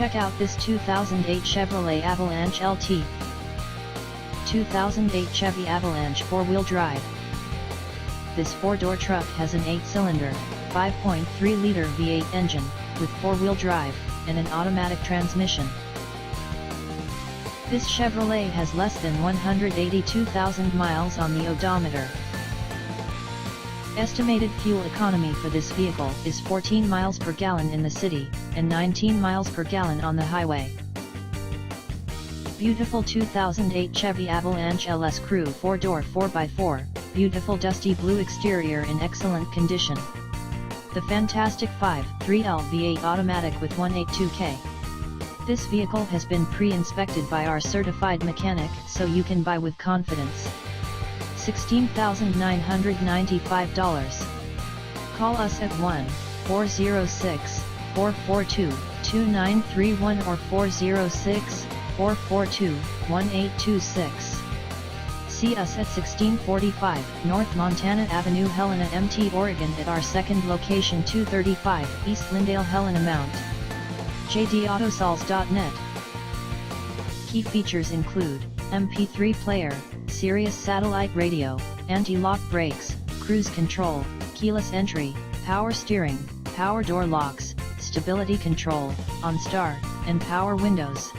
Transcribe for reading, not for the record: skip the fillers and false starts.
Check out this 2008 Chevrolet Avalanche LT. 2008 Chevy Avalanche 4-wheel drive. This 4-door truck has an 8-cylinder, 5.3-liter V8 engine, with 4-wheel drive, and an automatic transmission. This Chevrolet has less than 182,000 miles on the odometer. Estimated fuel economy for this vehicle is 14 miles per gallon in the city, and 19 miles per gallon on the highway. Beautiful 2008 Chevy Avalanche LS Crew 4-door 4x4, beautiful dusty blue exterior in excellent condition. The fantastic 5.3L V8 automatic with 182K. This vehicle has been pre-inspected by our certified mechanic, so you can buy with confidence. $16,995. Call us at 1-406-442-2931 or 406-442-1826. See us at 1645 North Montana Avenue, Helena, MT, Oregon at our second location, 235 East Lyndale Helena Mount. jdautosols.net. Key features include MP3 player, Sirius satellite radio, anti-lock brakes, cruise control, keyless entry, power steering, power door locks, stability control, OnStar, and power windows.